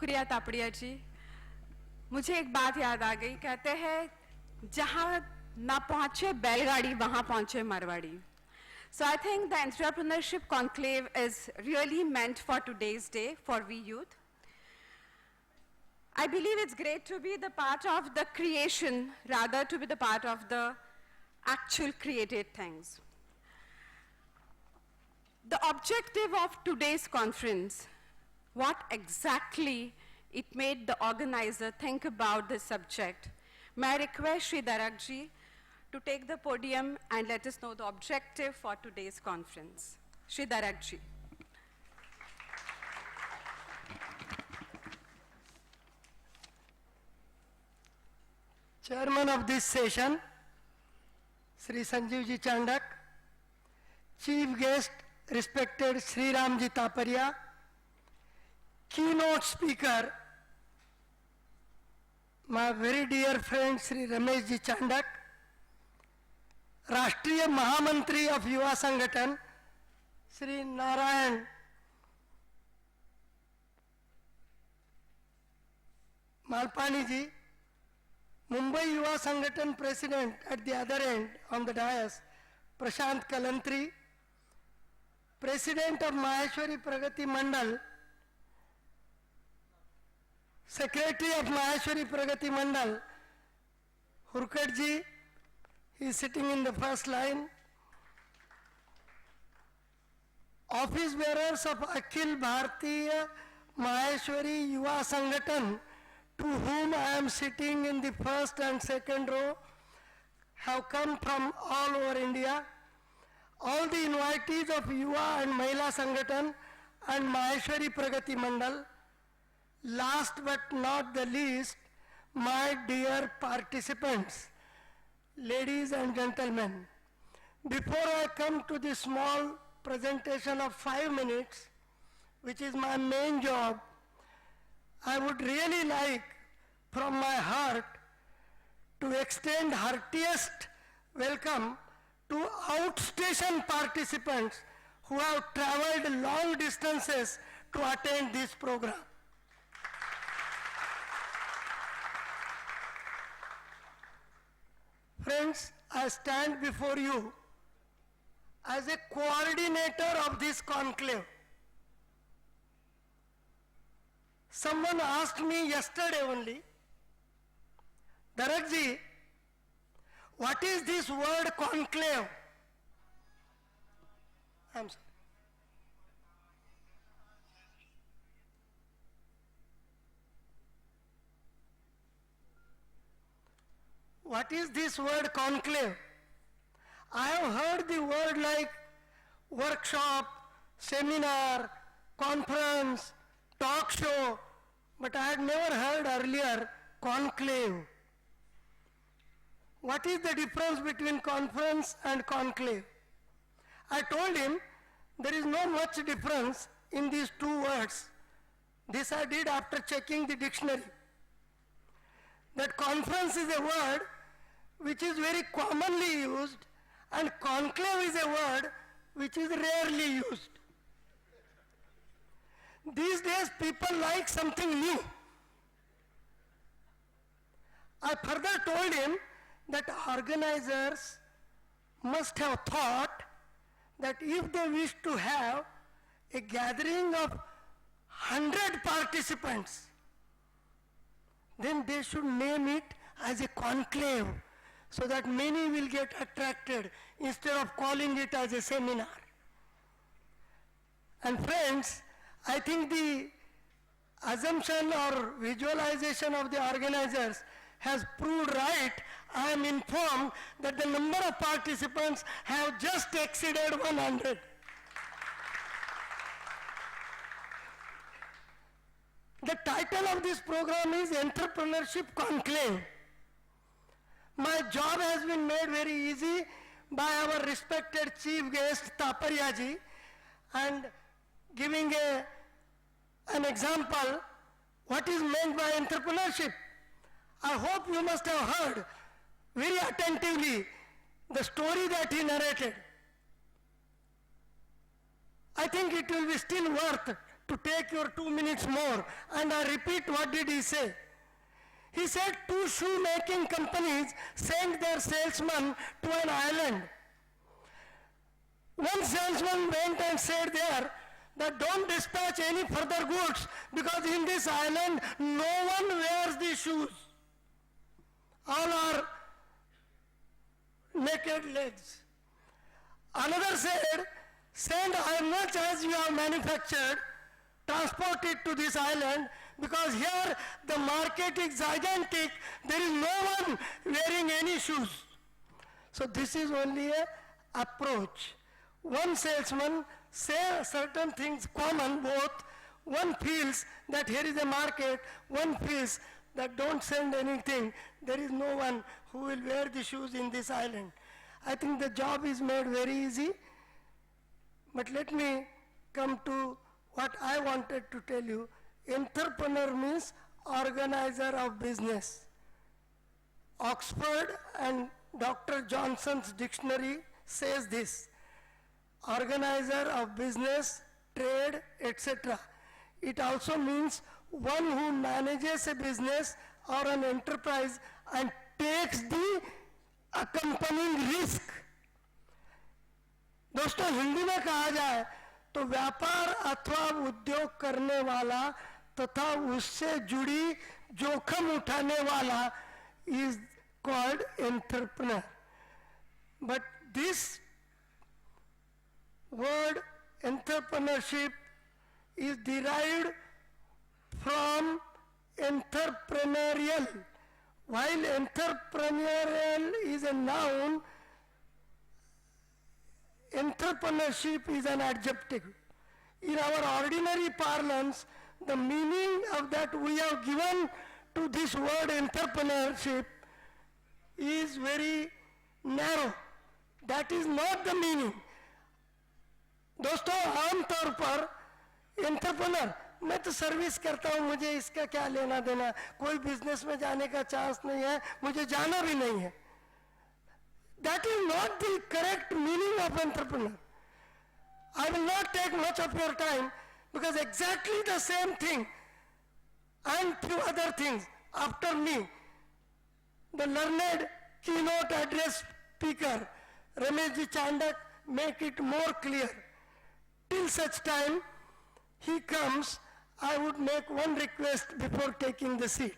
शुक्रिया तापड़िया जी। मुझे एक बात याद आ गई, कहते हैं जहां ना पहुंचे बैलगाड़ी वहां पहुंचे Marwari. So I think the Entrepreneurship Conclave is really meant for today's day, for we youth. I believe it's great to be the part of the creation, rather to be the part of the actual created things. The objective of today's conference, what exactly it made the organizer think about this subject. May I request Shri Chandakji to take the podium and let us know the objective for today's conference. Shri Chandakji. Chairman of this session, Sri Sanjeevji Chandak, Chief Guest, respected Sri Ramji Taparia, Keynote Speaker, my very dear friend Sri Ramesh ji Chandak, राष्ट्रीय महामंत्री of युवा संगठन श्री नारायण मालपानी जी, मुंबई युवा संगठन president at the other end on the dais, Prashant Kalantri, president of Maheshwari Pragati Mandal, secretary of Maheshwari Pragati Mandal, Hurkar ji, he is sitting in the first line. Office bearers of Akhil Bharatiya Maheshwari Yuva Sangathan, to whom I am sitting in the first and second row, have come from all over India. All the invitees of Yuva and Mahila Sangathan and Maheshwari Pragati Mandal. Last but not the least, my dear participants, ladies and gentlemen, before I come to the small presentation of 5 minutes, which is my main job, I would really like from my heart to extend heartiest welcome to outstation participants who have traveled long distances to attend this program. Friends, I stand before you as a coordinator of this conclave. Someone asked me yesterday only, Chandakji, what is this word conclave? I'm sorry. What is this word conclave? I have heard the word like workshop, seminar, conference, talk show, but I had never heard earlier conclave. What is the difference between conference and conclave? I told him there is no much difference in these two words. This I did after checking the dictionary. That conference is a word which is very commonly used, and conclave is a word which is rarely used. These days people like something new. I further told him that organizers must have thought that if they wish to have a gathering of 100 participants, then they should name it as a conclave, so that many will get attracted instead of calling it as a seminar. And friends, I think the assumption or visualization of the organizers has proved right. I am informed that the number of participants have just exceeded 100. The title of this program is Entrepreneurship Conclave. My job has been made very easy by our respected chief guest Taparia ji, and giving an example what is meant by entrepreneurship. I hope you must have heard very attentively the story that he narrated. I think it will be still worth to take your 2 minutes more. And I repeat, what did he say? He said 2 shoemaking companies sent their salesman to an island. One salesman went and said there that don't dispatch any further goods because in this island no one wears these shoes. All are naked legs. Another said, send as much as you have manufactured, transport it to this island because here the market is gigantic, there is no one wearing any shoes. So this is only an approach. One salesman say certain things common both. One feels that here is a market, one feels that don't send anything. There is no one who will wear the shoes in this island. I think the job is made very easy. But let me come to what I wanted to tell you. Entrepreneur means organizer of business. Oxford and Dr. Johnson's dictionary says this. Organizer of business, trade, etc. It also means one who manages a business or an enterprise and takes the accompanying risk. दोस्तों हिंदी में कहा जाए तो व्यापार अथवा उद्योग करने वाला तथा उससे जुड़ी जोखिम उठाने वाला is called entrepreneur. But this word entrepreneurship is derived from entrepreneurial. While entrepreneurial is a noun, entrepreneurship is an adjective. In our ordinary parlance, the meaning of that we have given to this word entrepreneurship is very narrow. That is not the meaning. दोस्तों आमतौर पर entrepreneur मैं तो service करता हूँ, मुझे इसका क्या लेना देना, कोई बिजनेस में जाने का चांस नहीं है, मुझे जाना भी नहीं है. That is not the correct meaning of entrepreneur. I will not take much of your time because exactly the same thing and few other things after me, the learned keynote address speaker Ramesh Chandakji make it more clear. Till such time he comes, I would make one request before taking the seat.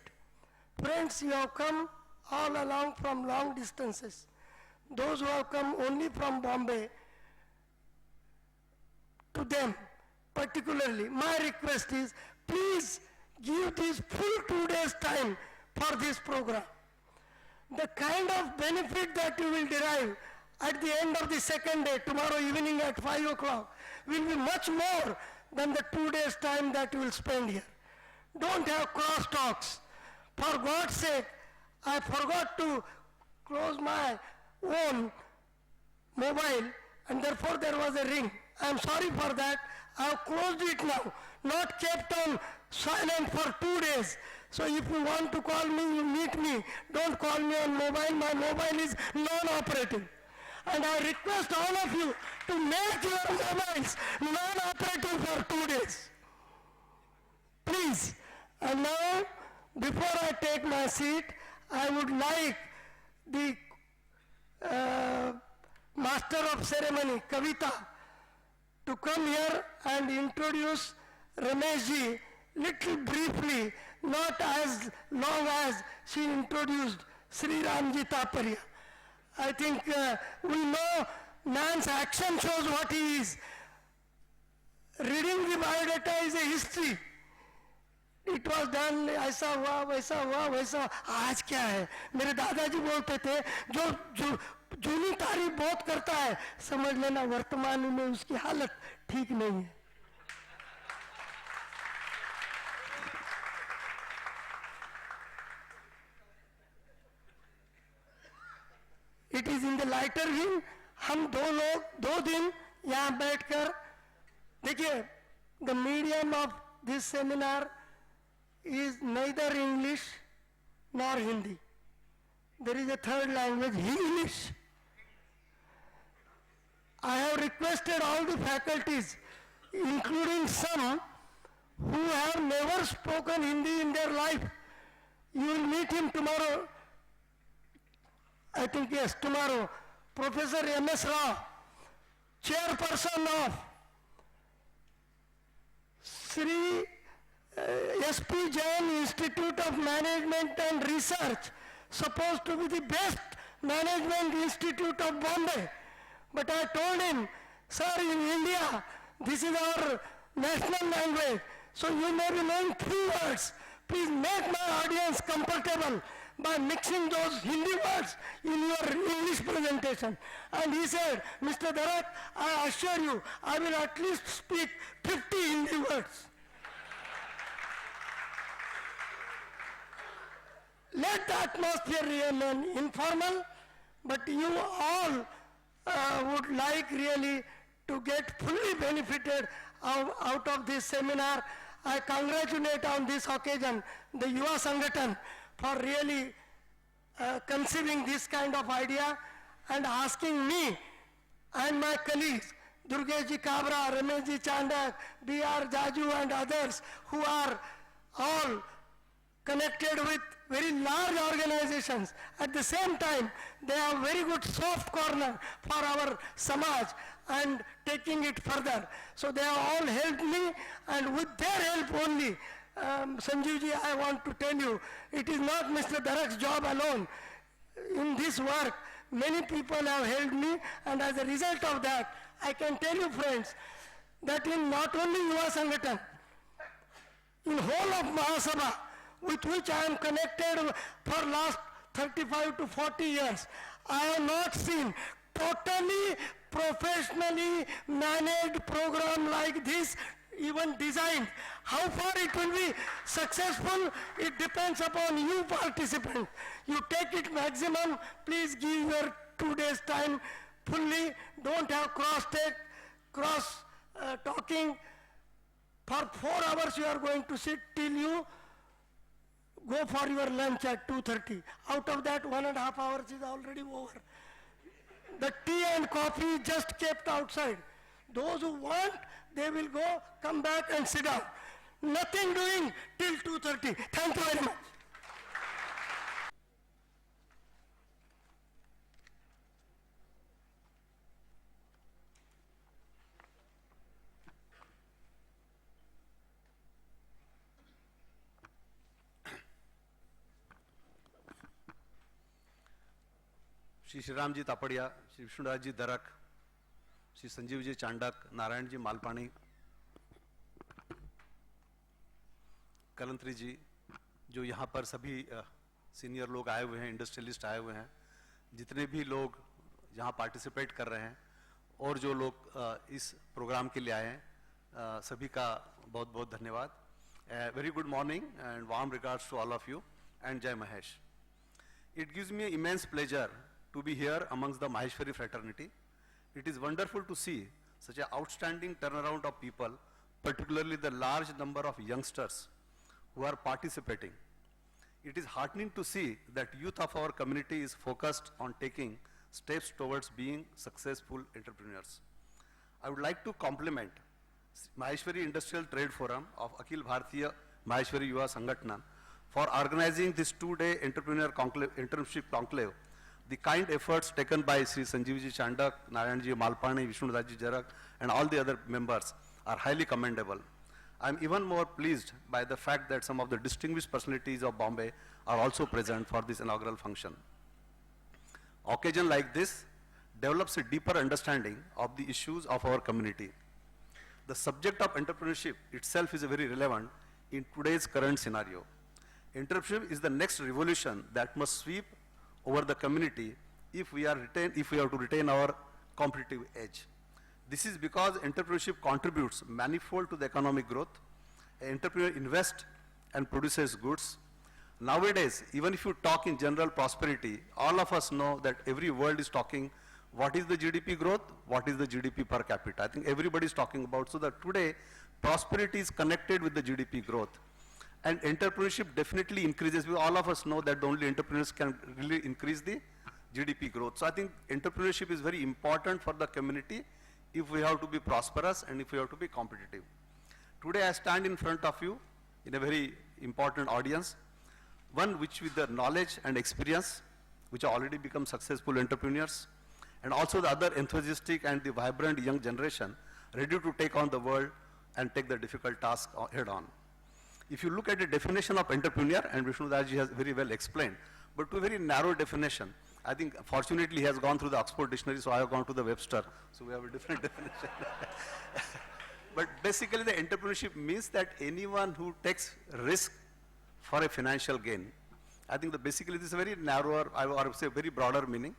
Friends, you have come all along from long distances. Those who have come only from Bombay, to them particularly, my request is, please give this full 2 days time for this program. The kind of benefit that you will derive at the end of the second day, tomorrow evening at 5 o'clock, will be much more than the 2 days time that you will spend here. Don't have cross talks. For God's sake, I forgot to close my own mobile and therefore there was a ring. I am sorry for that. I have closed it now, not kept on silent for 2 days. So if you want to call me, you meet me. Don't call me on mobile. My mobile is non-operative. And I request all of you to make your mobiles non-operative for 2 days. Please. And now, before I take my seat, I would like the Master of Ceremony, Kavita, to come here and introduce Rameshji little briefly, not as long as she introduced Sri Ramji Taparia. I think we know man's action shows what he is. Reading the biodata is a history. It was done, ऐसा हुआ, वैसा हुआ, वैसा. आज क्या है? मेरे दादाजी बोलते थे, जो जूनी तारीफ बहुत करता है, समझ लेना वर्तमान में उसकी हालत ठीक नहीं है. It is in the lighter vein. हम दो लोग 2 दिन यहाँ बैठकर देखिए, the medium of this seminar is neither English nor Hindi. There is a third language, English. I have requested all the faculties, including some who have never spoken Hindi in their life. You will meet him tomorrow. I think, yes, tomorrow. Professor M.S. Rao, chairperson of Sri S.P. Jain Institute of Management and Research, supposed to be the best management institute of Bombay. But I told him, sir, in India, this is our national language, so you may be knowing 3 words. Please make my audience comfortable by mixing those Hindi words in your English presentation. And he said, Mr. Dharak, I assure you, I will at least speak 50 Hindi words. Let the atmosphere remain informal, but you all would like really to get fully benefited out of this seminar. I congratulate on this occasion the Yuva Sangathan for really conceiving this kind of idea and asking me and my colleagues, Durgesh Kabra, Ramesh Chandak, B.R. Jaju and others who are all connected with very large organizations. At the same time, they have very good soft corner for our Samaj and taking it further. So they have all helped me, and with their help only, Sanjeevji, I want to tell you, it is not Mr. Dharak's job alone. In this work, many people have helped me, and as a result of that, I can tell you, friends, that in not only Yuva Sangathan, in whole of Mahasabha, with which I am connected for last 35 to 40 years, I have not seen totally professionally managed program like this even designed. How far it will be successful, it depends upon you participants. You take it maximum, please give your 2 days time fully, don't have cross talking. For 4 hours you are going to sit till you go for your lunch at 2:30. Out of that, 1.5 hours is already over. The tea and coffee just kept outside. Those who want, they will go, come back and sit down. Nothing doing till 2:30. Thank you very much. Shri Shriram ji Tapadia, Shri Vishnudas जी दरक, श्री संजीव जी चांडक, नारायण जी मालपानी, कलंत्री जी, जो यहाँ पर सभी senior लोग आए हुए हैं, industrialist आए हुए हैं, जितने भी लोग यहाँ पार्टिसिपेट कर रहे हैं और जो लोग इस प्रोग्राम के लिए आए हैं, सभी का बहुत बहुत धन्यवाद. Very good morning and warm regards to all of you and जय Mahesh. It gives me immense pleasure to be here amongst the Maheshwari fraternity. It is wonderful to see such an outstanding turnaround of people, particularly the large number of youngsters who are participating. It is heartening to see that youth of our community is focused on taking steps towards being successful entrepreneurs. I would like to compliment Maheshwari Industrial Trade Forum of Akhil Bharatiya Maheshwari Yuva Sangathan for organizing this 2-day internship conclave. The kind efforts taken by Sri Sanjeevji Chandak, Narayanji Malpani, Vishnudaji Jarak, and all the other members are highly commendable. I am even more pleased by the fact that some of the distinguished personalities of Bombay are also present for this inaugural function. Occasion like this develops a deeper understanding of the issues of our community. The subject of entrepreneurship itself is very relevant in today's current scenario. Entrepreneurship is the next revolution that must sweep over the community if we have to retain our competitive edge. This is because entrepreneurship contributes manifold to the economic growth. An entrepreneur invests and produces goods. Nowadays, even if you talk in general prosperity, all of us know that every world is talking what is the GDP growth, what is the GDP per capita. I think everybody is talking about, so that today prosperity is connected with the GDP growth. And entrepreneurship definitely increases. We all of us know that only entrepreneurs can really increase the GDP growth. So I think entrepreneurship is very important for the community if we have to be prosperous and if we have to be competitive. Today I stand in front of you in a very important audience, one which with the knowledge and experience, which have already become successful entrepreneurs, and also the other enthusiastic and the vibrant young generation ready to take on the world and take the difficult task head on. If you look at the definition of entrepreneur, and Vishnu Dasji has very well explained, but to a very narrow definition, I think fortunately he has gone through the Oxford Dictionary, so I have gone to the Webster, so we have a different definition. But basically the entrepreneurship means that anyone who takes risk for a financial gain. I think that basically this is a very narrower, I would say very broader meaning.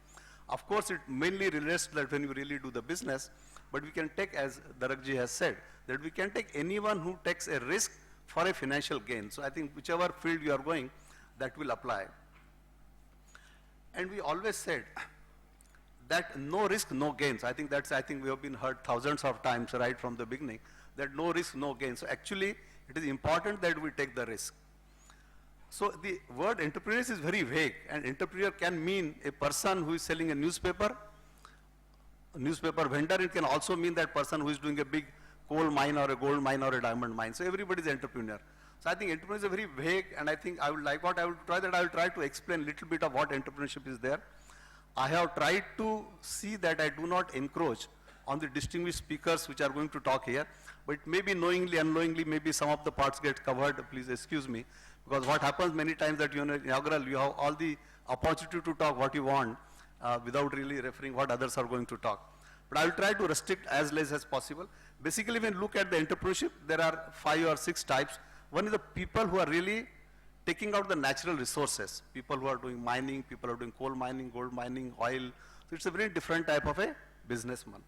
Of course it mainly relates to that when you really do the business, but we can take, as Darakji has said, that we can take anyone who takes a risk for a financial gain. So I think whichever field you are going, that will apply. And we always said that no risk, no gains. I think we have been heard thousands of times right from the beginning, that no risk, no gain. So actually, it is important that we take the risk. So the word entrepreneur is very vague, and entrepreneur can mean a person who is selling a newspaper vendor. It can also mean that person who is doing a big coal mine or a gold mine or a diamond mine. So everybody is entrepreneur. So I think entrepreneur is a very vague, and I think I will try to explain a little bit of what entrepreneurship is there. I have tried to see that I do not encroach on the distinguished speakers which are going to talk here, but maybe knowingly, unknowingly, maybe some of the parts get covered. Please excuse me, because what happens many times that you know, inaugural, you have all the opportunity to talk what you want without really referring what others are going to talk. But I will try to restrict as less as possible. Basically, when you look at the entrepreneurship, there are 5 or 6 types. One is the people who are really taking out the natural resources. People who are doing mining, people who are doing coal mining, gold mining, oil. So it's a very different type of a businessman.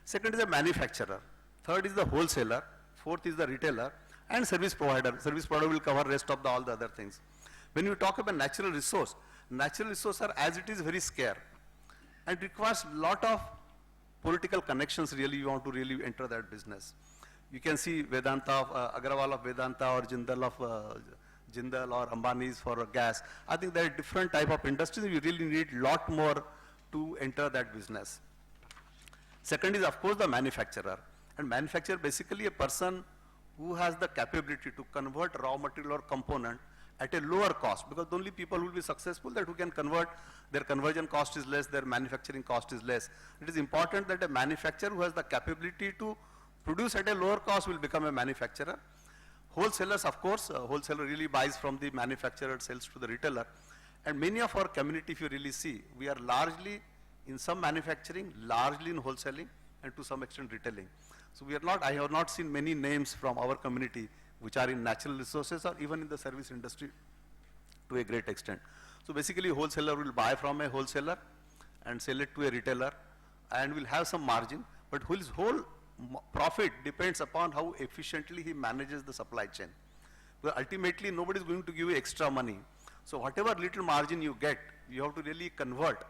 Second is a manufacturer. Third is the wholesaler. Fourth is the retailer. And service provider. Service provider will cover rest of all the other things. When you talk about natural resources are as it is very scarce and requires a lot of political connections. Really, you want to really enter that business. You can see Vedanta, Agrawal of Vedanta, or Jindal of Jindal, or Ambani's for gas. I think there are different type of industries. You really need a lot more to enter that business. Second is, of course, the manufacturer. And manufacturer basically a person who has the capability to convert raw material or component at a lower cost, because the only people who will be successful that who can convert, their conversion cost is less, their manufacturing cost is less. It is important that a manufacturer who has the capability to produce at a lower cost will become a manufacturer. Wholesalers, of course, wholesaler really buys from the manufacturer, sells to the retailer. And many of our community, if you really see, we are largely in some manufacturing, largely in wholesaling, and to some extent retailing. So we are not, I have not seen many names from our community which are in natural resources or even in the service industry to a great extent. So basically wholesaler will buy from a wholesaler and sell it to a retailer and will have some margin, but his whole profit depends upon how efficiently he manages the supply chain. Because ultimately nobody is going to give you extra money. So whatever little margin you get, you have to really convert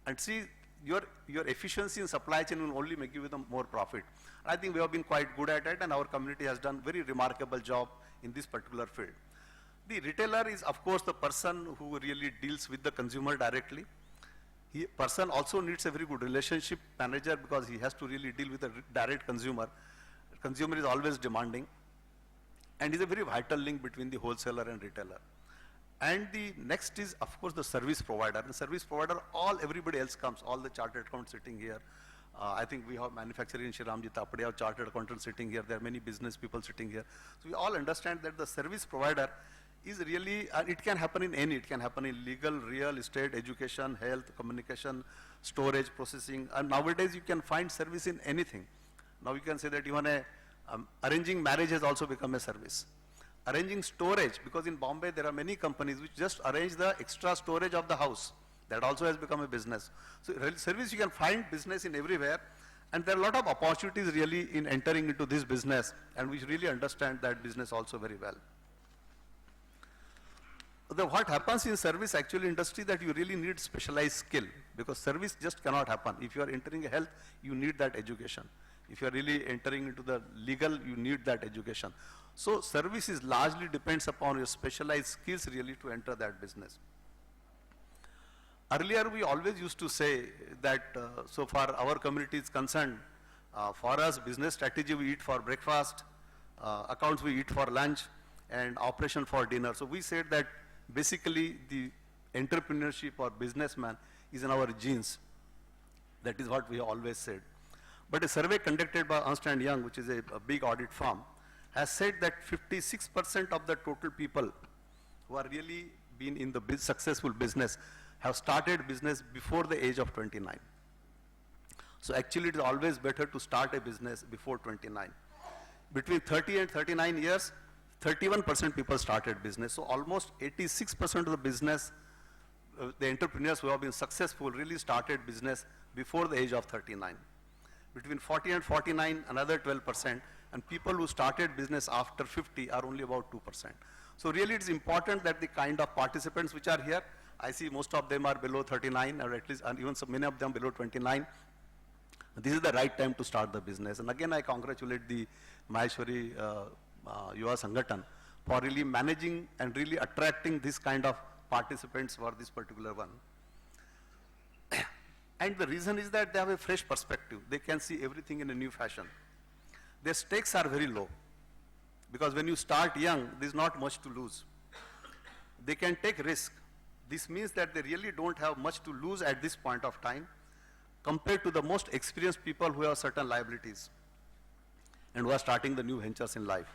and see your efficiency in supply chain will only make you with a more profit. And I think we have been quite good at it, and our community has done very remarkable job in this particular field. The retailer is of course the person who really deals with the consumer directly. Person also needs a very good relationship manager because he has to really deal with a direct consumer. Consumer is always demanding, and is a very vital link between the wholesaler and retailer. And the next is, of course, the service provider. The service provider, everybody else comes, all the chartered accountants sitting here. I think we have manufacturing in Shriramji Tapade, have chartered accountants sitting here. There are many business people sitting here. So we all understand that the service provider is really, it can happen in any, it can happen in legal, real estate, education, health, communication, storage, processing. And nowadays you can find service in anything. Now you can say that even arranging marriage has also become a service. Arranging storage, because in Bombay there are many companies which just arrange the extra storage of the house. That also has become a business. So service, you can find business in everywhere, and there are a lot of opportunities really in entering into this business, and we really understand that business also very well. What happens in service actually industry that you really need specialized skill, because service just cannot happen. If you are entering health, you need that education. If you are really entering into the legal, you need that education. So service is largely depends upon your specialized skills really to enter that business. Earlier we always used to say that so far our community is concerned, for us business strategy we eat for breakfast, accounts we eat for lunch and operation for dinner. So we said that basically the entrepreneurship or businessman is in our genes. That is what we always said. But a survey conducted by Ernst & Young, which is a big audit firm, has said that 56% of the total people who are really been in the successful business have started business before the age of 29. So actually it is always better to start a business before 29. Between 30 and 39 years, 31% people started business. So almost 86% of the business, the entrepreneurs who have been successful really started business before the age of 39. Between 40 and 49, another 12%, and people who started business after 50 are only about 2%. So really it's important that the kind of participants which are here, I see most of them are below 39, or at least, and even many of them below 29. This is the right time to start the business. And again, I congratulate the Maheshwari Yuva Sangathan for really managing and really attracting this kind of participants for this particular one. And the reason is that they have a fresh perspective. They can see everything in a new fashion. Their stakes are very low, because when you start young, there's not much to lose. They can take risk. This means that they really don't have much to lose at this point of time compared to the most experienced people who have certain liabilities and who are starting the new ventures in life.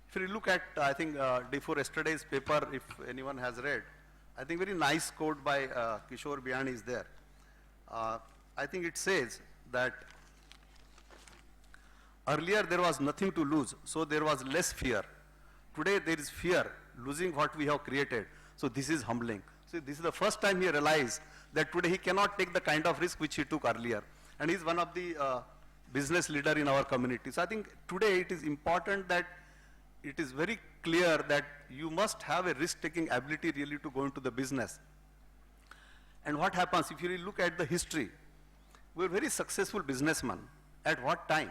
If you look at, I think, day before yesterday's paper, if anyone has read, I think very nice quote by Kishore Biyani is there. I think it says that earlier there was nothing to lose, so there was less fear. Today there is fear, losing what we have created. So this is humbling. So this is the first time he realized that today he cannot take the kind of risk which he took earlier. And he's one of the business leader in our community. So I think today it is important that it is very clear that you must have a risk-taking ability really to go into the business. And what happens, if you really look at the history, we're very successful businessmen. At what time?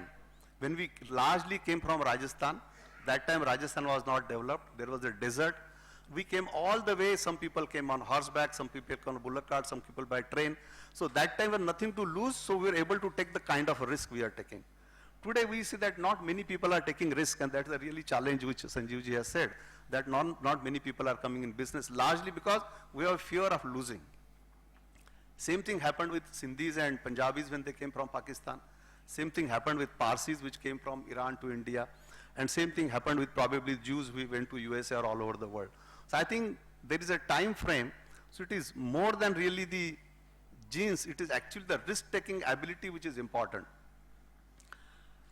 When we largely came from Rajasthan, that time Rajasthan was not developed, there was a desert. We came all the way, some people came on horseback, some people came on bullock cart, some people by train. So that time we had nothing to lose, so we were able to take the kind of risk we are taking. Today we see that not many people are taking risk, and that's a really challenge which Sanjeevji has said, that not many people are coming in business, largely because we have fear of losing. Same thing happened with Sindhis and Punjabis when they came from Pakistan. Same thing happened with Parsis which came from Iran to India. And same thing happened with probably Jews who went to USA or all over the world. So I think there is a time frame, so it is more than really the genes, it is actually the risk-taking ability which is important.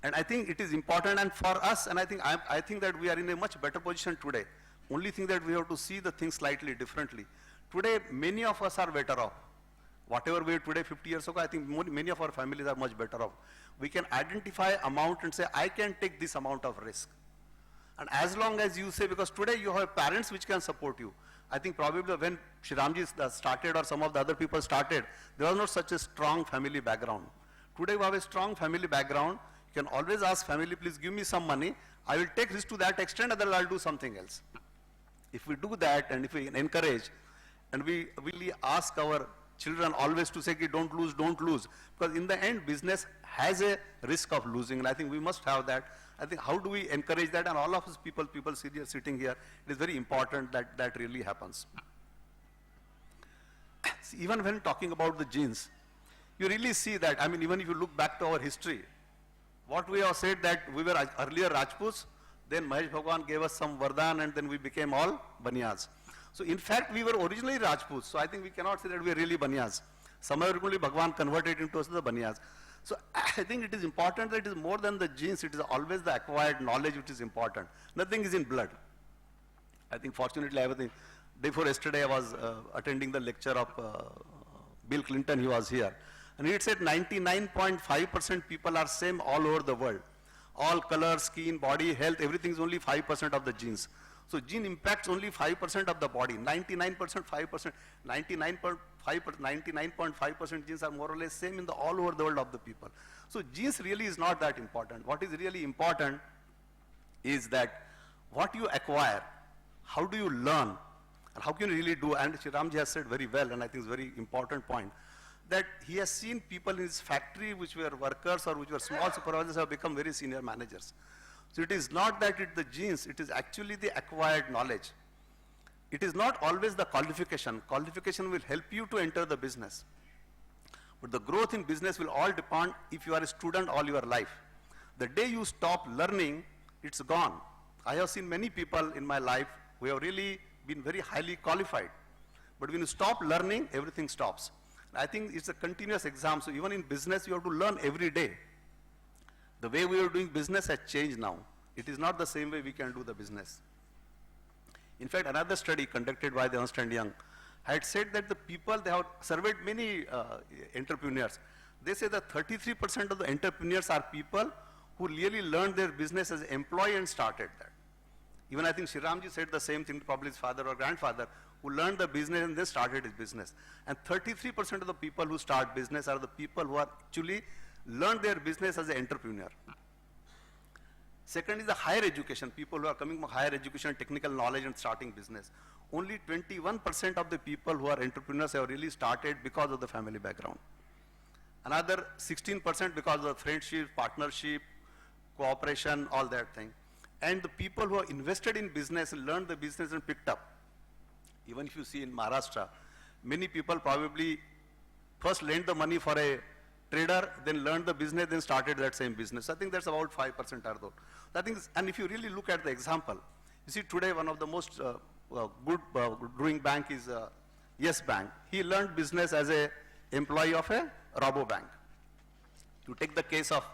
And I think it is important, and for us, and I think that we are in a much better position today. Only thing that we have to see the things slightly differently. Today, many of us are better off. Whatever we are today, 50 years ago, I think many of our families are much better off. We can identify amount and say, I can take this amount of risk. And as long as you say, because today you have parents which can support you. I think probably when Shriramji started or some of the other people started, there was not such a strong family background. Today we have a strong family background. You can always ask family, please give me some money. I will take this to that extent, otherwise I'll do something else. If we do that, and if we encourage, and we really ask our children always to say, don't lose, don't lose. Because in the end, business has a risk of losing, and I think we must have that. I think how do we encourage that? And all of us people sitting here, it is very important that that really happens. See, even when talking about the genes, you really see that, I mean, even if you look back to our history, what we have said that we were earlier Rajputs, then Mahesh Bhagwan gave us some Vardhan, and then we became all Banyas. So in fact, we were originally Rajputs, so I think we cannot say that we are really Banyas. Somehow Bhagwan converted into us the Banyas. So I think it is important that it is more than the genes, it is always the acquired knowledge which is important. Nothing is in blood. I think fortunately, day before yesterday I was attending the lecture of Bill Clinton, he was here. And he said 99.5% people are same all over the world. All color, skin, body, health, everything is only 5% of the genes. So gene impacts only 5% of the body, 99.5%, 99.5% genes are more or less same in the all over the world of the people. So genes really is not that important. What is really important is that what you acquire, how do you learn, and how can you really do, and Shriramji has said very well, and I think it's a very important point, that he has seen people in his factory which were workers or which were small supervisors have become very senior managers. So it is not that it's the genes, it is actually the acquired knowledge. It is not always the qualification. Qualification will help you to enter the business. But the growth in business will all depend if you are a student all your life. The day you stop learning, it's gone. I have seen many people in my life who have really been very highly qualified. But when you stop learning, everything stops. I think it's a continuous exam. So even in business, you have to learn every day. The way we are doing business has changed now. It is not the same way we can do the business. In fact, another study conducted by the Ernst & Young had said that the people, they have surveyed many entrepreneurs. They say that 33% of the entrepreneurs are people who really learned their business as an employee and started that. Even I think Shriramji said the same thing to probably his father or grandfather, who learned the business and then started his business. And 33% of the people who start business are the people who are actually learned their business as an entrepreneur. Second is the higher education, people who are coming from higher education, technical knowledge and starting business. Only 21% of the people who are entrepreneurs have really started because of the family background. Another 16% because of the friendship, partnership, cooperation, all that thing. And the people who are invested in business, learned the business and picked up. Even if you see in Maharashtra, many people probably first lent the money for a trader, then learned the business, then started that same business. I think that's about 5% are those. I think, and if you really look at the example, you see today one of the most good doing bank is Yes Bank. He learned business as a employee of a Robo Bank. To take the case of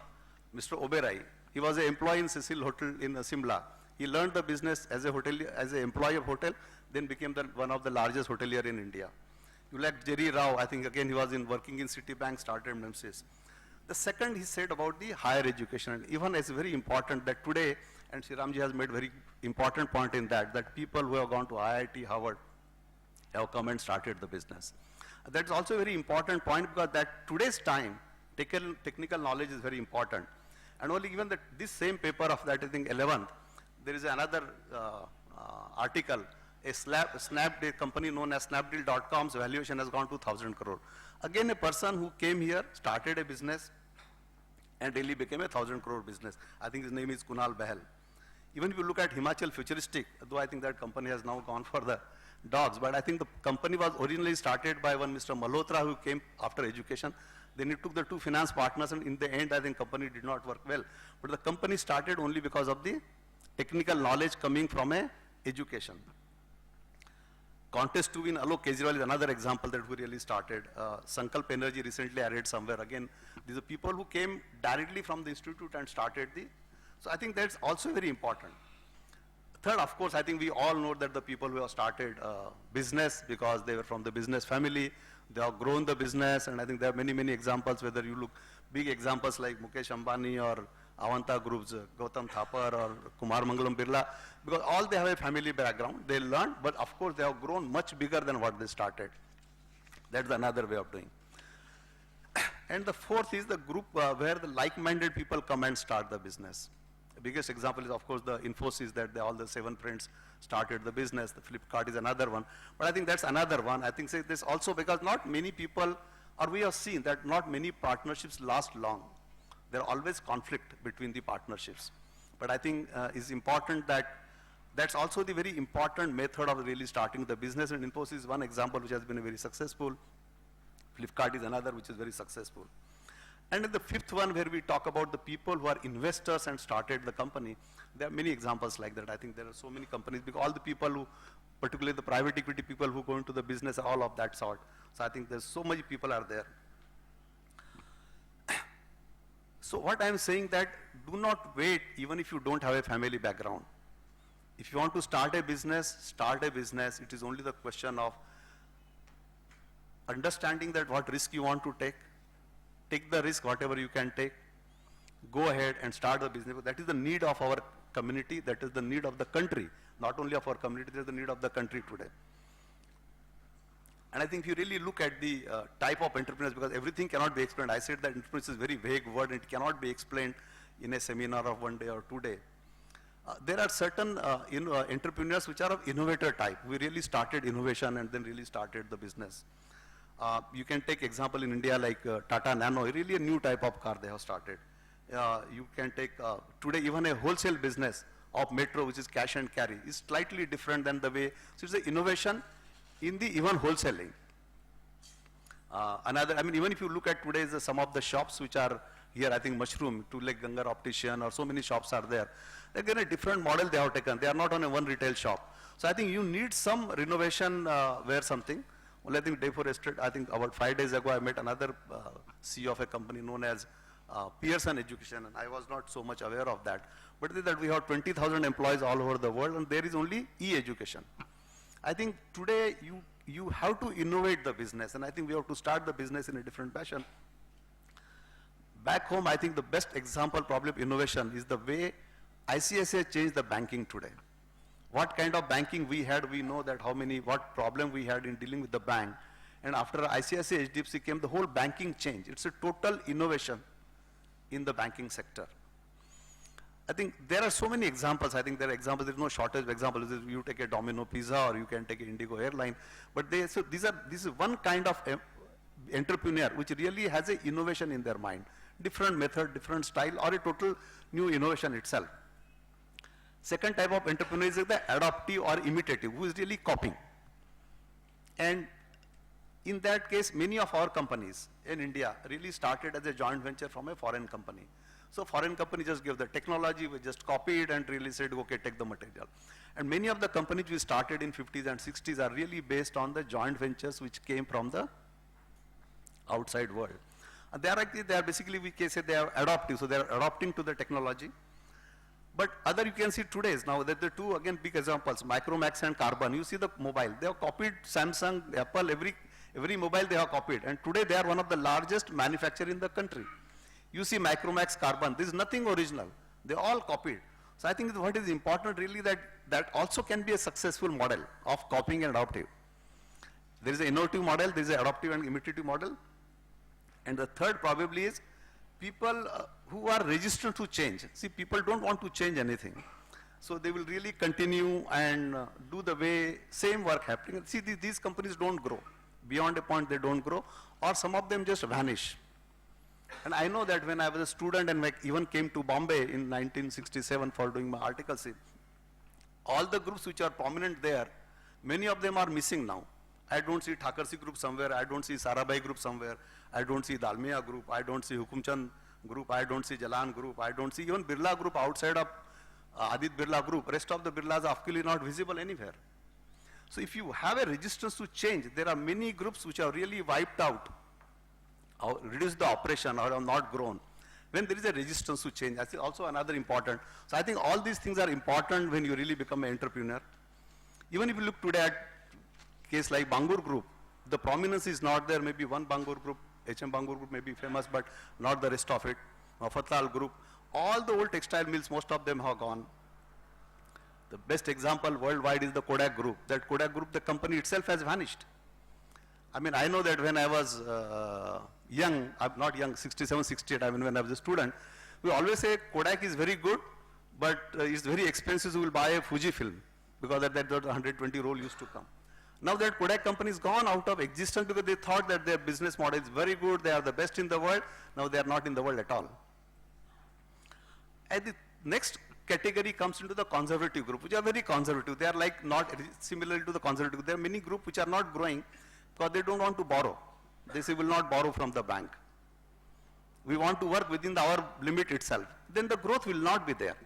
Mr. Oberoi, he was an employee in Cecil Hotel in Simla. He learned the business as a hotelier, as an employee of hotel, then became one of the largest hotelier in India. You like Jerry Rao, I think again he was working in Citibank, started Memphis. The second he said about the higher education, and even it's very important that today, and Shriramji has made very important point in that people who have gone to IIT, Harvard, have come and started the business. That's also a very important point because that today's time, technical knowledge is very important. And only given that this same paper of that, I think 11th, there is another article, a Snapdeal company known as Snapdeal.com's valuation has gone to 1,000 crore. Again, a person who came here, started a business, and really became a 1,000 crore business. I think his name is Kunal Bahal. Even if you look at Himachal Futuristic, though I think that company has now gone for the dogs, but I think the company was originally started by one Mr. Malhotra who came after education. Then he took the two finance partners, and in the end, I think company did not work well. But the company started only because of the technical knowledge coming from a education. Contest to win Alok Kejriwal is another example that we really started. Sankalp Energy recently I read somewhere. Again, these are people who came directly from the institute and started the, so I think that's also very important. Third, of course, I think we all know that the people who have started business because they were from the business family, they have grown the business, and I think there are many, many examples, whether you look big examples like Mukesh Ambani or Avanta Group's Gautam Thapar or Kumar Mangalam Birla, because all they have a family background, they learned, but of course they have grown much bigger than what they started. That's another way of doing. And the fourth is the group where the like-minded people come and start the business. The biggest example is, of course, the Infosys that all the 7 friends started the business. The Flipkart is another one. But I think that's another one. I think this also because not many people, or we have seen that not many partnerships last long. There are always conflict between the partnerships. But I think it's important that that's also the very important method of really starting the business. And Infosys is one example which has been very successful. Flipkart is another which is very successful. And in the fifth one, where we talk about the people who are investors and started the company, there are many examples like that. I think there are so many companies, because all the people who, particularly the private equity people who go into the business, all of that sort. So I think there's so many people are there. So what I'm saying that do not wait even if you don't have a family background. If you want to start a business, start a business. It is only the question of understanding that what risk you want to take. Take the risk, whatever you can take. Go ahead and start the business. That is the need of our community. That is the need of the country. Not only of our community, that is the need of the country today. And I think if you really look at the type of entrepreneurs, because everything cannot be explained. I said that entrepreneurs is a very vague word and it cannot be explained in a seminar of 1 day or 2 days. There are certain entrepreneurs which are of innovator type. We really started innovation and then really started the business. You can take example in India like Tata Nano, really a new type of car they have started. You can take today even a wholesale business of metro, which is cash and carry, is slightly different than the way, so it's an innovation in the even wholesaling. Even if you look at today's some of the shops which are here, I think Mushroom, to like Gangar Optician, or so many shops are there. Again, a different model they have taken. They are not on a one retail shop. So I think you need some renovation where something. Well, I think day before yesterday, I think about 5 days ago, I met another CEO of a company known as Pearson Education, and I was not so much aware of that. But it is that we have 20,000 employees all over the world, and there is only e-education. I think today you have to innovate the business, and I think we have to start the business in a different fashion. Back home, I think the best example probably of innovation is the way ICICI changed the banking today. What kind of banking we had, we know that what problem we had in dealing with the bank. And after ICICI HDFC came, the whole banking changed. It's a total innovation in the banking sector. I think there are so many examples. I think there are examples, there's no shortage of examples. You take a Domino Pizza, or you can take an Indigo airline. But this is one kind of entrepreneur which really has an innovation in their mind. Different method, different style, or a total new innovation itself. Second type of entrepreneur is the adoptive or imitative, who is really copying. And in that case, many of our companies in India really started as a joint venture from a foreign company. So foreign company just gave the technology, we just copied and really said, okay, take the material. And many of the companies we started in 50s and 60s are really based on the joint ventures which came from the outside world. And they are basically, we can say they are adoptive, so they are adopting to the technology. But other you can see today's, now that the two again big examples, Micromax and Carbon. You see the mobile, they have copied Samsung, Apple, every mobile they have copied. And today they are one of the largest manufacturers in the country. You see Micromax, Carbon, this is nothing original. They all copied. So I think what is important really that also can be a successful model of copying and adoptive. There is an innovative model, there is an adoptive and imitative model. And the third probably is people who are resistant to change. See, people don't want to change anything. So they will really continue and do the way, same work happening. See, these companies don't grow. Beyond a point, they don't grow, or some of them just vanish. And I know that when I was a student and even came to Bombay in 1967 for doing my articles, all the groups which are prominent there, many of them are missing now. I don't see Thakursi group somewhere, I don't see Sarabhai group somewhere, I don't see Dalmia group, I don't see Hukumchand group, I don't see Jalan group, I don't see even Birla group outside of Adit Birla group. Rest of the Birlas are actually not visible anywhere. So if you have a resistance to change, there are many groups which are really wiped out, or reduced the operation, or have not grown. When there is a resistance to change, that's also another important. So I think all these things are important when you really become an entrepreneur. Even if you look today at case like Bangur group, the prominence is not there. Maybe one Bangur group, HM Bangur group may be famous, but not the rest of it. Mafatlal group, all the old textile mills, most of them have gone. The best example worldwide is the Kodak group. That Kodak group, the company itself has vanished. I mean, I know that when I was young, I'm not young, 67, 68, I mean when I was a student, we always say Kodak is very good, but it's very expensive, so we'll buy a Fuji film, because that 120 roll used to come. Now that Kodak company is gone out of existence because they thought that their business model is very good, they are the best in the world. Now they are not in the world at all. And the next category comes into the conservative group, which are very conservative. They are like not similar to the conservative. There are many groups which are not growing because they don't want to borrow. They say, we will not borrow from the bank. We want to work within our limit itself. Then the growth will not be there.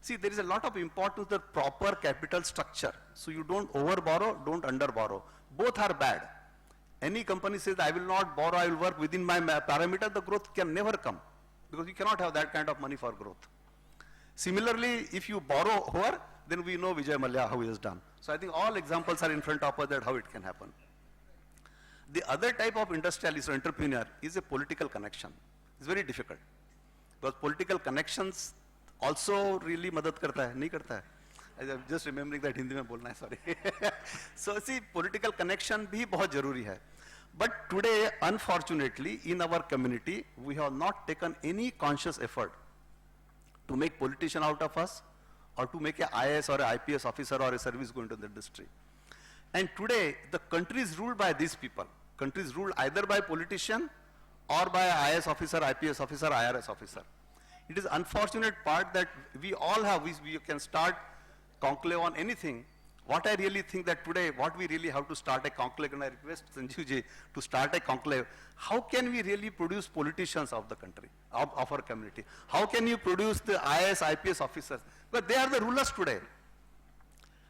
See, there is a lot of importance to the proper capital structure. So you don't over borrow, don't under borrow. Both are bad. Any company says, I will not borrow, I will work within my parameter, the growth can never come, because you cannot have that kind of money for growth. Similarly, if you borrow over, then we know Vijay Mallya how he has done. So I think all examples are in front of us that how it can happen. The other type of industrialist or entrepreneur is a political connection. It's very difficult, because political connections also really madad karta hai, nahi karta hai. I'm just remembering that Hindi mein bolna hai, sorry. So see, political connection bhi bahut zaruri hai. But today, unfortunately, in our community, we have not taken any conscious effort to make politician out of us, or to make a IAS or a IPS officer or a service go into the industry. And today, the country is ruled by these people. Country is ruled either by politician or by IAS officer, IPS officer, IRS officer. It is unfortunate part that we all have, we can start conclave on anything. What I really think that today, what we really have to start a conclave, and I request Sanjeev ji to start a conclave, how can we really produce politicians of the country, of our community? How can you produce the IAS, IPS officers? But they are the rulers today.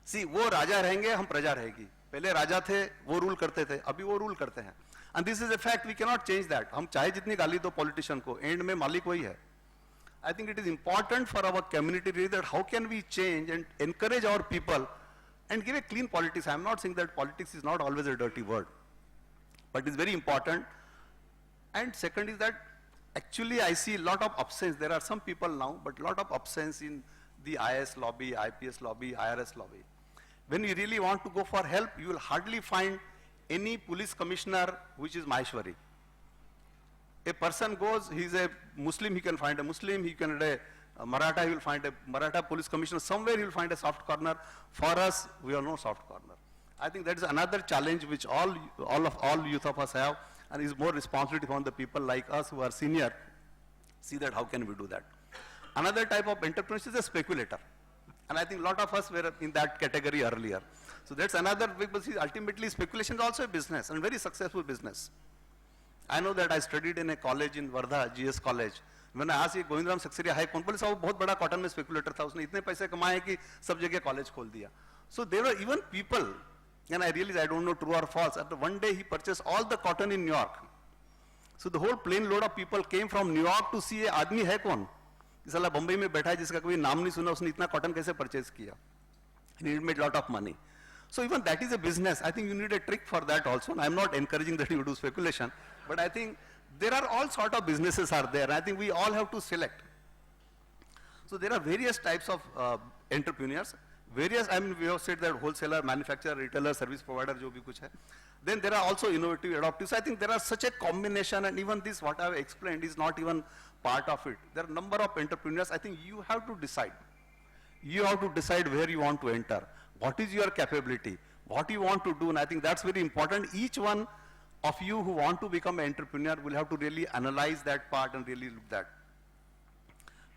See, वो राजा रहेंगे, हम प्रजा रहेगी. पहले राजा थे, वो rule करते थे, अभी वो रूल करते हैं. And this is a fact, we cannot change that. हम चाहे जितनी गाली दो politician को, end में मालिक वही है. I think it is important for our community really that how can we change and encourage our people and give a clean politics. I am not saying that politics is not always a dirty word, but it's very important. And second is that actually I see a lot of absence. There are some people now, but a lot of absence in the IAS lobby, IPS lobby, IRS lobby. When you really want to go for help, you will hardly find any police commissioner which is Maheshwari. A person goes, he is a Muslim, he can find a Muslim, he can a Maratha, he will find a Maratha police commissioner, somewhere he will find a soft corner. For us, we have no soft corner. I think that is another challenge which all youth of us have, and is more responsibility from the people like us who are senior, see that how can we do that. Another type of entrepreneur is a speculator. And I think a lot of us were in that category earlier. So that's another big, but ultimately speculation is also a business, and very successful business. I know that I studied in a college in Wardha, GS college. When I asked ये गोविंदराम सक्सेरिया है कौन, बोले साहब बहुत बड़ा cotton में speculator था, उसने इतने पैसे कमाए कि सब जगह कॉलेज खोल दिया. So there were even people, and I realized I don't know true or false. After one day he purchased all the cotton in New York. So the whole plane load of people came from New York to see ये आदमी है कौन, इस साला बम्बई में बैठा है जिसका कोई नाम नहीं सुना, उसने इतना कॉटन कैसे परचेज किया. And he made lot of money. So even that is a business. I think you need a trick for that also. And I am not encouraging that you do speculation, but I think there are all sort of businesses are there. I think we all have to select. So there are various types of entrepreneurs. Various, I mean, we have said that wholesaler, manufacturer, retailer, service provider, जो भी कुछ है. Then there are also innovative, adaptive. So I think there are such a combination, and even this, what I have explained, is not even part of it. There are a number of entrepreneurs. I think you have to decide. You have to decide where you want to enter. What is your capability? What you want to do? And I think that's very important. Each one of you who want to become an entrepreneur will have to really analyze that part and really look that.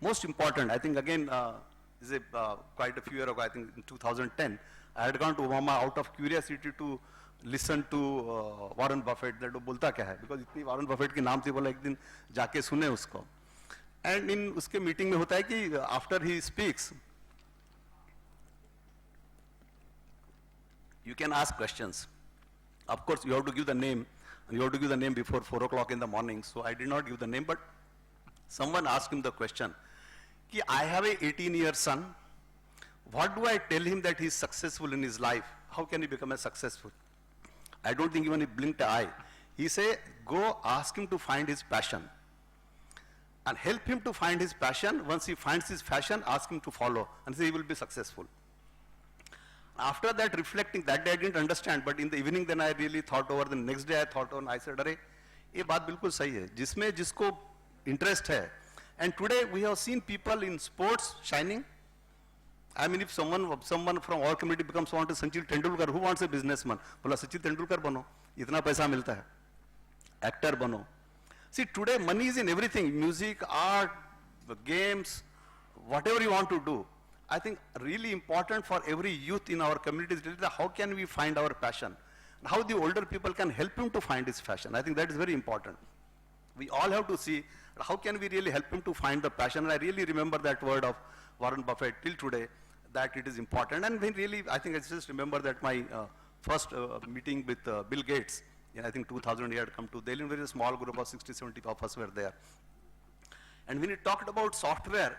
Most important, I think again, quite a few years ago, I think in 2010, I had gone to Obama out of curiosity to listen to Warren Buffett, that वो बोलता क्या है, because इतनी Warren Buffett की नाम थी, बोला एक दिन जाके सुने उसको. And in उसके meeting में होता है कि after he speaks, you can ask questions. Of course, you have to give the name, and you have to give the name before 4 o'clock in the morning. So I did not give the name, but someone asked him the question, कि I have a 18-year son. What do I tell him that he is successful in his life? How can he become a successful? I don't think even he blinked an eye. He said, go ask him to find his passion. And help him to find his passion. Once he finds his passion, ask him to follow. And say he will be successful. After that, reflecting, that day I didn't understand, but in the evening then I really thought over, the next day I thought over, and I said, अरे ये बात बिल्कुल सही है, जिसमें जिसको interest है. And today we have seen people in sports shining. I mean, if someone from our community becomes want to Sachin Tendulkar, who wants a businessman? बोला Sachin Tendulkar बनो, इतना पैसा मिलता है. Actor बनो. See, today money is in everything, music, art, games, whatever you want to do. I think really important for every youth in our community is really how can we find our passion, and how the older people can help him to find his passion. I think that is very important. We all have to see how can we really help him to find the passion. And I really remember that word of Warren Buffett till today, that it is important. And when really, I think I just remember that my first meeting with Bill Gates, I think 2000 he had come to Delhi, a very small group of 60, 70 of us were there. And when he talked about software,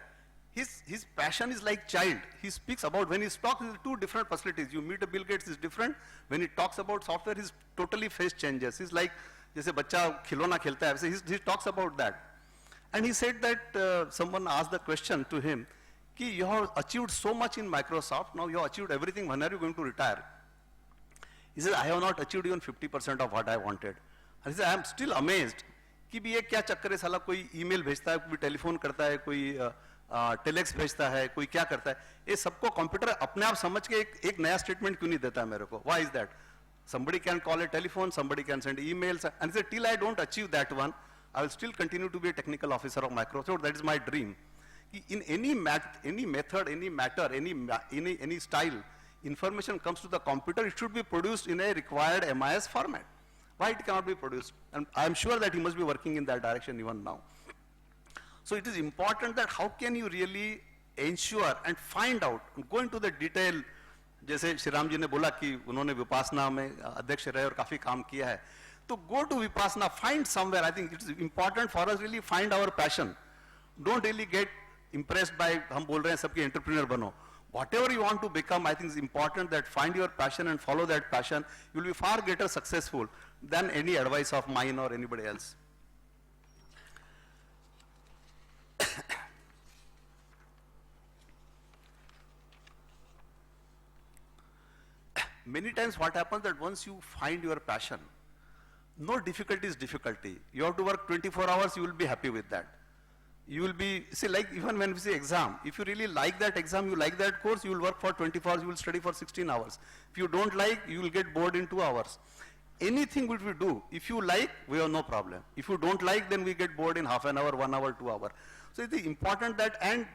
his passion is like child. He speaks about, when he talks, two different personalities. You meet a Bill Gates, is different. When he talks about software, his totally face changes. He's like, जैसे बच्चा खिलौना खेलता है, वैसे he talks about that. And he said that someone asked the question to him, कि you have achieved so much in Microsoft, now you have achieved everything, when are you going to retire? He said, I have not achieved even 50% of what I wanted. And he said, I am still amazed, कि भी ये क्या चक्कर है, साला कोई email भेजता है, कोई telephone करता है, कोई telex भेजता है, कोई क्या करता है, ये सबको कंप्यूटर अपने आप समझ के एक नया statement क्यों नहीं देता है मेरे को? Why is that? Somebody can call a telephone, somebody can send emails, and he said, till I don't achieve that one, I will still continue to be a technical officer of Microsoft. That is my dream. In any method, any matter, any style, information comes to the computer, it should be produced in a required MIS format. Why it cannot be produced? And I'm sure that he must be working in that direction even now. So it is important that how can you really ensure and find out, go into the detail, जैसे श्रीराम जी ने बोला कि उन्होंने विपासना में अध्यक्ष रहे और काफी काम किया है, तो go to Vipassana, find somewhere. I think it is important for us really find our passion. Don't really get impressed by हम बोल रहे हैं सबके entrepreneur बनो. Whatever you want to become, I think it's important that find your passion and follow that passion. You will be far greater successful than any advice of mine or anybody else. Many times what happens that once you find your passion, no difficulty is difficulty. You have to work 24 hours, you will be happy with that. You will be, see, like even when we say exam, if you really like that exam, you like that course, you will work for 24 hours, you will study for 16 hours. If you don't like, you will get bored in 2 hours. Anything which we do, if you like, we have no problem. If you don't like, then we get bored in half an hour, 1 hour, 2 hours. So it is important that, and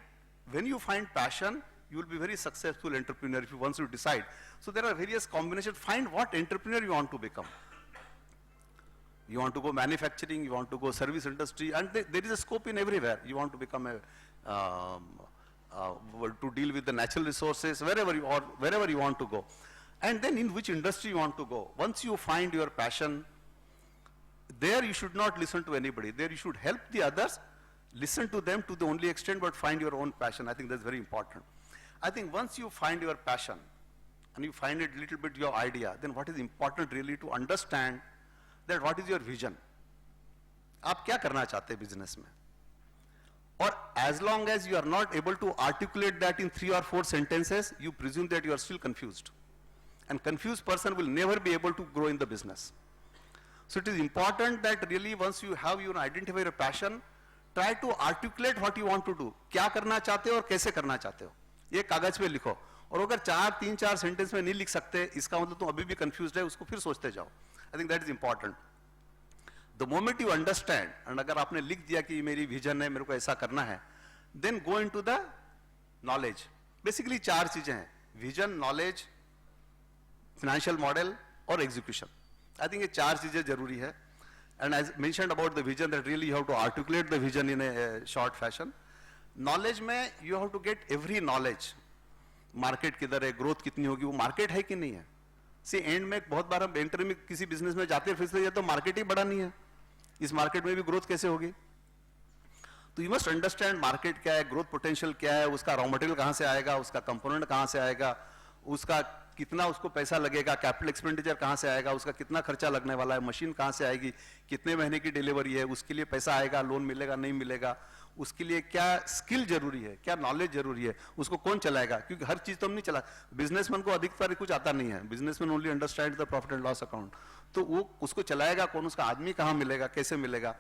when you find passion, you will be very successful entrepreneur if you once you decide. So there are various combinations. Find what entrepreneur you want to become. You want to go manufacturing, you want to go service industry, and there is a scope in everywhere. You want to become to deal with the natural resources, wherever you want to go. And then in which industry you want to go. Once you find your passion, there you should not listen to anybody. There you should help the others, listen to them to the only extent, but find your own passion. I think that's very important. I think once you find your passion, and you find it a little bit your idea, then what is important really to understand that what is your vision. आप क्या करना चाहते हैं business में? Or as long as you are not able to articulate that in 3 or 4 sentences, you presume that you are still confused. And confused person will never be able to grow in the business. So it is important that really once you have your identify your passion, try to articulate what you want to do. क्या करना चाहते हो और कैसे करना चाहते हो? ये कागज पे लिखो. और अगर 3-4 सेंटेंस में नहीं लिख सकते, इसका मतलब तुम अभी भी confused है, उसको फिर सोचते जाओ. I think that is important. The moment you understand, and अगर आपने लिख दिया कि मेरी vision है, मेरे को ऐसा करना है, then go into the knowledge. Basically 4 चीजें हैं: vision, knowledge, financial model और execution. I think ये 4 चीजें जरूरी है. And as mentioned about the vision, that really you have to articulate the vision in a short fashion. Knowledge में you have to get every knowledge. Market किधर है, growth कितनी होगी, वो market है कि नहीं है. See, एंड में बहुत बार हम एंट्री में किसी बिजनेस में जाते हैं, फिर ये तो मार्केट ही बड़ा नहीं है, इस मार्केट में भी ग्रोथ कैसे होगी. तो यू मस्ट अंडरस्टैंड मार्केट क्या है, ग्रोथ पोटेंशियल क्या है, उसका रॉ मटेरियल कहां से आएगा, उसका कंपोनेंट कहां से आएगा, उसका कितना उसको पैसा लगेगा, कैपिटल एक्सपेंडिचर कहां से आएगा, उसका कितना खर्चा लगने वाला है, मशीन कहां से आएगी, कितने महीने की डिलीवरी है, उसके लिए पैसा आएगा, लोन मिलेगा नहीं मिलेगा, उसके लिए क्या स्किल जरूरी है, क्या नॉलेज जरूरी है, उसको कौन चलाएगा, क्योंकि हर चीज तो हम नहीं चला. बिजनेसमैन को अधिकतर कुछ आता नहीं है, businessman only understand the profit and loss account. तो वो उसको चलाएगा कौन, उसका आदमी कहाँ मिलेगा, कैसे मिलेगा,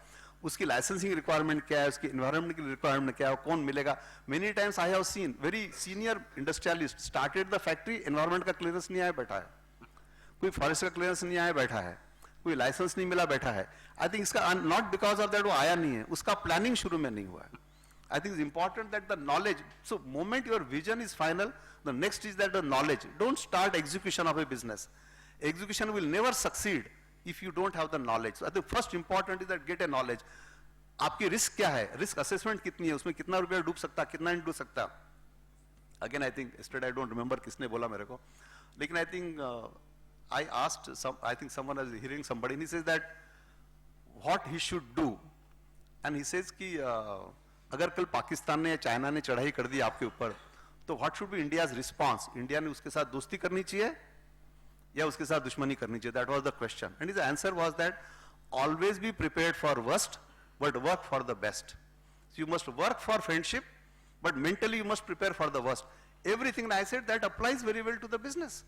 उसकी लाइसेंसिंग रिक्वायरमेंट क्या है, उसकी एनवायरमेंट की रिक्वायरमेंट क्या है, कौन मिलेगा. Many times I have seen very senior industrialist started the factory, environment का क्लियरेंस नहीं आया बैठा है, कोई फॉरेस्ट का क्लियरेंस नहीं आया बैठा है, कोई लाइसेंस नहीं मिला बैठा है. आई थिंक इसका नॉट बिकॉज ऑफ दैट वो आया नहीं है, उसका प्लानिंग शुरू में नहीं हुआ है. I think it's important that the knowledge, so moment your vision is final, the next is that the knowledge. Don't start execution of a business. Execution will never succeed if you don't have the knowledge. So I think first important is that get a knowledge. आपकी risk क्या है, risk assessment कितनी है, उसमें कितना रुपया डूब सकता, कितना नहीं डूब सकता. Again I think yesterday I don't remember किसने बोला मेरे को, लेकिन I think I asked I think someone was hearing somebody and he says that what he should do, and he says कि अगर कल पाकिस्तान ने या चाइना ने चढ़ाई कर दी आपके ऊपर, तो what should be India's response. India ने उसके साथ दोस्ती करनी चाहिए या उसके साथ दुश्मनी करनी चाहिए. That was the question and his answer was that always be prepared for worst but work for the best. You must work for friendship but mentally you must prepare for the worst. Everything I said that applies very well to the business,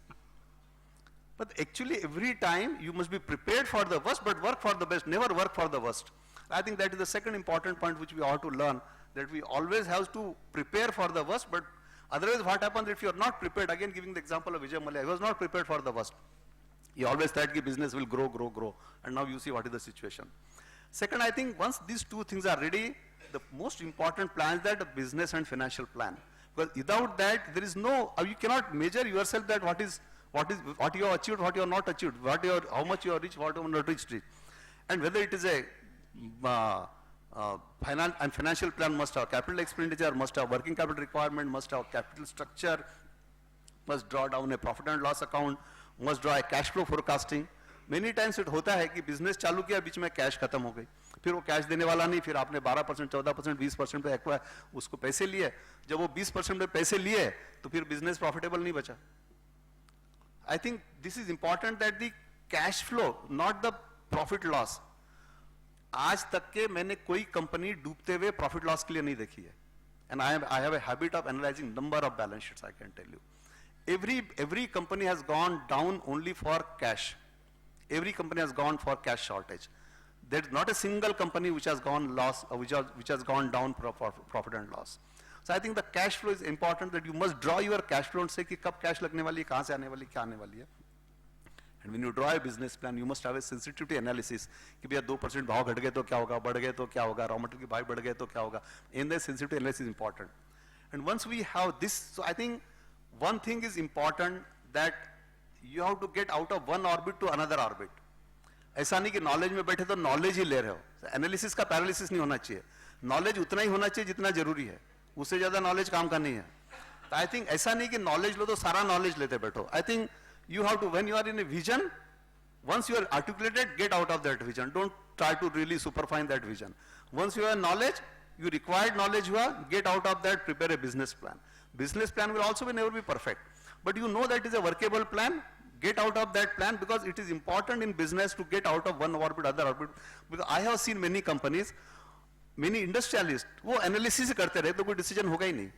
but actually every time you must be prepared for the worst but work for the best, never work for the worst. I think that is the second important point which we ought to learn, that we always have to prepare for the worst, but otherwise what happens if you are not prepared, again giving the example of Vijay Mallya, he was not prepared for the worst. He always thought that business will grow, and now you see what is the situation. Second, I think once these two things are ready, the most important plan is that a business and financial plan. Because without that, there is no, you cannot measure yourself that what you have achieved, what you have not achieved, how much you have reached, what you have not reached. And whether it is a financial plan must have capital expenditure, must have working capital requirement, must have capital structure, must draw down a profit and loss account, must draw a cash flow forecasting. Many times it होता है कि business चालू किया, बीच में cash खत्म हो गई, फिर वो कैश देने वाला नहीं, फिर आपने 12%, 14%, 20% पे उसको पैसे लिए, जब वो 20% पे पैसे लिए तो फिर बिजनेस प्रॉफिटेबल नहीं बचा. I think this is important that the cash flow, not the profit loss. आज तक के मैंने कोई कंपनी डूबते हुए प्रॉफिट लॉस के लिए नहीं देखी है. And I have a habit of analyzing number of balance sheets, I can tell you. Every company has gone down only for cash. Every company has gone for cash shortage. There is not a single company which has gone loss, which has gone down for profit and loss. So I think the cash flow is important, that you must draw your cash flow and say कि कब cash लगने वाली है, कहाँ से आने वाली, क्या आने वाली है. And when you draw a business plan, you must have a sensitivity analysis कि भैया 2% भाव घट गए तो क्या होगा, बढ़ गए तो क्या होगा, raw material के भाव बढ़ गए तो क्या होगा. And the sensitivity analysis is important. And once we have this, so I think one thing is important, that you have to get out of one orbit to another orbit. ऐसा नहीं कि नॉलेज में बैठे तो knowledge ही ले रहे हो. Analysis का पैरालिसिस नहीं होना चाहिए. नॉलेज उतना ही होना चाहिए जितना जरूरी है, उससे ज्यादा नॉलेज काम का नहीं है. तो आई थिंक ऐसा नहीं कि नॉलेज लो तो सारा नॉलेज लेते बैठो. I think you have to, when you are in a vision, once you are articulated, get out of that vision. Don't try to really superfine that vision. Once you have knowledge, you required knowledge you have, get out of that, prepare a business plan. Business plan will also never be perfect, but you know that is a workable plan. Get out of that plan, because it is important in business to get out of one orbit, other orbit. Because I have seen many companies, many industrialists, वो analysis करते रहे तो कोई decision होगा ही नहीं.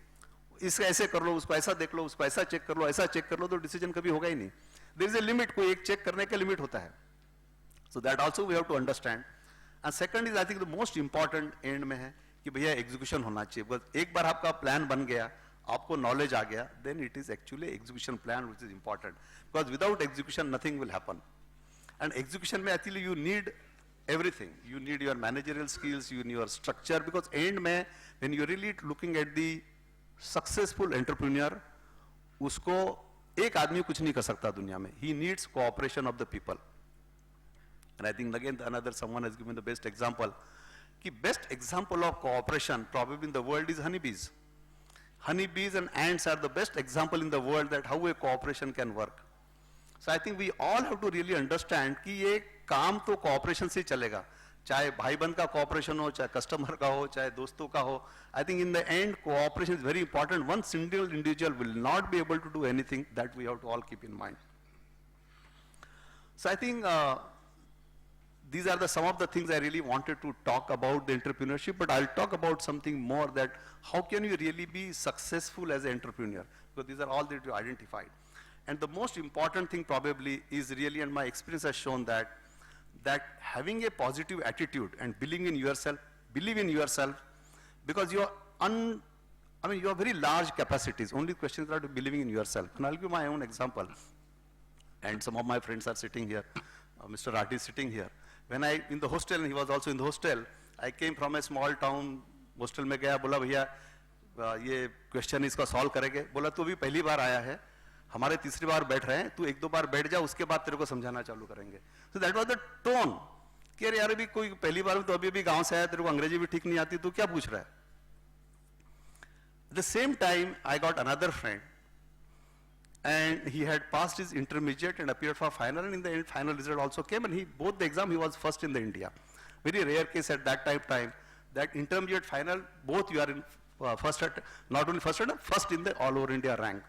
इसका ऐसे कर लो, उसको ऐसा देख लो, उसको ऐसा चेक कर लो, ऐसा चेक कर लो, तो डिसीजन कभी होगा ही नहीं. देयर इज ए लिमिट, कोई एक चेक करने का लिमिट होता है. So that also we have to understand. And second is, I think the most important and में है कि भैया एग्जीक्यूशन होना चाहिए. बिकॉज एक बार आपका प्लान बन गया, आपको नॉलेज आ गया, then it is actually execution plan which is important. Because without execution nothing will happen. And execution में actually you need everything. You need your managerial skills, you need your structure, because end में when you're really looking at the successful entrepreneur, उसको एक आदमी कुछ नहीं कर सकता दुनिया में. He needs cooperation of the people. And I think again another someone has given the best example, कि best example of cooperation probably in the world is honeybees. Honeybees and ants are the best example in the world that how a cooperation can work. So I think we all have to really understand कि ये काम तो cooperation से चलेगा, चाहे भाई बहन का cooperation हो, चाहे customer का हो, चाहे दोस्तों का हो. I think in the end cooperation is very important. One single individual will not be able to do anything. That we have to all keep in mind. So I think these are some of the things I really wanted to talk about the entrepreneurship, but I'll talk about something more, that how can you really be successful as an entrepreneur, because these are all that you identified. And the most important thing probably is really, and my experience has shown that having a positive attitude and believe in yourself, because you have very large capacities. Only questions are to believing in yourself. And I'll give my own example. And some of my friends are sitting here. Mr. Rati is sitting here. When I in the hostel, and he was also in the hostel, I came from a small town. Hostel में गया, बोला भैया ये question इसका solve करेंगे. बोला तू अभी पहली बार आया है, हमारे तीसरी बार बैठ रहे हैं, तू एक दो बार बैठ जा, उसके बाद तेरे को समझाना चालू करेंगे. So that was the tone. कि यार अभी कोई पहली बार में तो अभी गांव से आया, तेरे को अंग्रेजी भी ठीक नहीं आती, तू क्या पूछ रहा है. At the same time, I got another friend, and he had passed his intermediate and appeared for final, and in the end, final result also came, and both the exam he was first in the India. Very rare case at that time, that intermediate final, both you are in first at, not only first at, first in the all over India rank.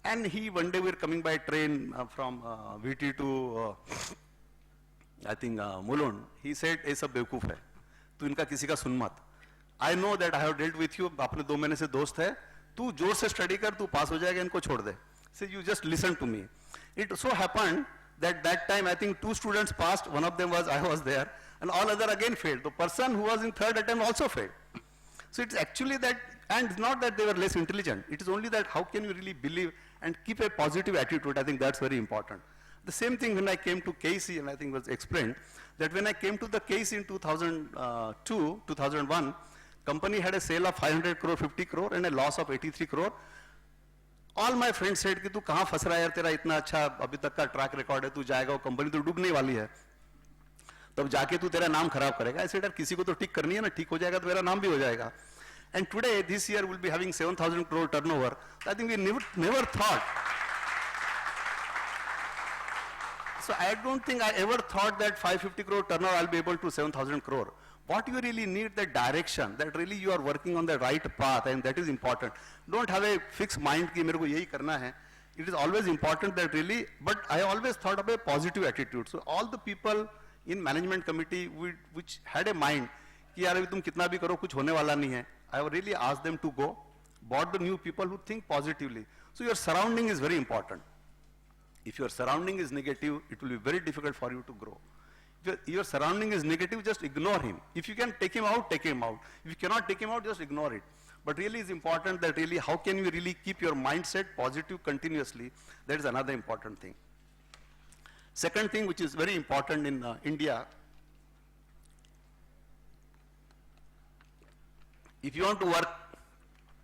And one day we were coming by train from VT to, I think, Mulund. He said, "ये सब बेवकूफ है, तू इनका किसी का सुन मत. I know that I have dealt with you, आपने 2 महीने से दोस्त है, तू जोर से स्टडी कर, तू पास हो जाएगा, इनको छोड़ दे. So you just listen to me." It so happened that time I think 2 students passed, one of them I was there, and all other again failed. The person who was in third attempt also failed. So it's actually that, and it's not that they were less intelligent, it is only that how can you really believe and keep a positive attitude. I think that's very important. The same thing when I came to KC, and I think was explained, that when I came to the KC in 2002, 2001, Company had a sale of 500 crore, 50 crore and a loss of 83 crore. All my friends said कि तू कहाँ फंस रहा है यार, तेरा इतना अच्छा अभी तक का ट्रैक रिकॉर्ड है, तू जाएगा वो कंपनी तो डूबने वाली है, तब जाके तू तेरा नाम खराब करेगा. ऐसे यार किसी को तो ठीक करनी है ना, ठीक हो जाएगा तो मेरा नाम भी हो जाएगा. And today, this year, we'll be having 7,000 crore turnover. I think we never thought. So I don't think I ever thought that 550 crore turnover, I'll be able to 7,000 crore. What you really need, the direction, that really you are working on the right path, and that is important. Don't have a fixed mind कि मेरे को यही करना है. It is always important that really, but I always thought of a positive attitude. So all the people in management committee which had a mind कि यार अभी तुम कितना भी करो कुछ होने वाला नहीं है. I have really asked them to go, brought the new people who think positively. So your surrounding is very important. If your surrounding is negative, it will be very difficult for you to grow. If your surrounding is negative, just ignore him. If you can take him out, take him out. If you cannot take him out, just ignore it. But really it's important that really how can you really keep your mindset positive continuously. That is another important thing. Second thing which is very important in India, if you want to work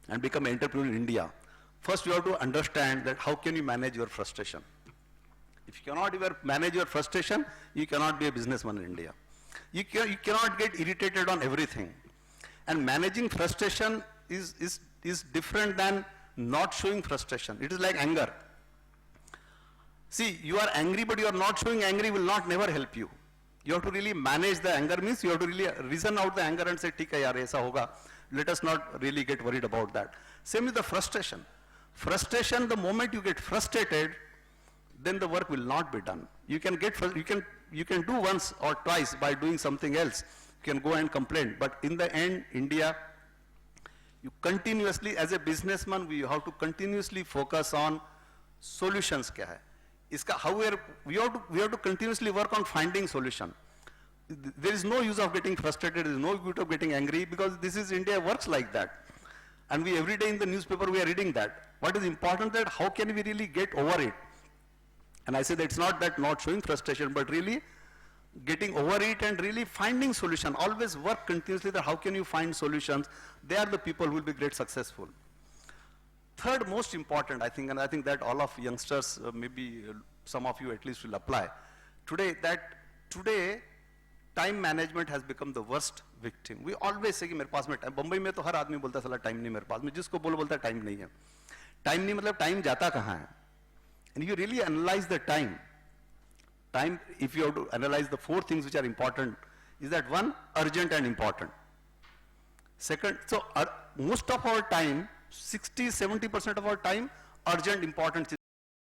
and become an entrepreneur in India, first you have to understand that how can you manage your frustration. If you cannot even manage your frustration, you cannot be a businessman in India. You cannot get irritated on everything. And managing frustration is different than not showing frustration. It is like anger. See, you are angry, but you are not showing angry will not never help you. You have to really manage the anger, means you have to really reason out the anger and say, ठीक है यार ऐसा होगा. Let us not really get worried about that. Same with the frustration. Frustration, the moment you get frustrated, then the work will not be done. You can do once or twice by doing something else. You can go and complain, but in the end, India, you continuously, as a businessman, we have to continuously focus on solutions. क्या है? इसका however we have to continuously work on finding solution. There is no use of getting frustrated, there is no use of getting angry, because this is India works like that. And we every day in the newspaper we are reading that. What is important that how can we really get over it? And I say that it's not that not showing frustration, but really getting over it and really finding solution. Always work continuously that how can you find solutions. They are the people who will be great successful. Third most important, I think, and I think that all of youngsters, maybe some of you at least will apply. Today, time management has become the worst victim. We always say कि मेरे पास में time, Bombay में तो हर आदमी बोलता है साला time नहीं मेरे पास में, जिसको बोलता है time नहीं है. Time नहीं मतलब time जाता कहाँ है? And you really analyze the time. Time, if you have to analyze the four things which are important, is that one, urgent and important. Second, so most of our time, 60-70% of our time, urgent, important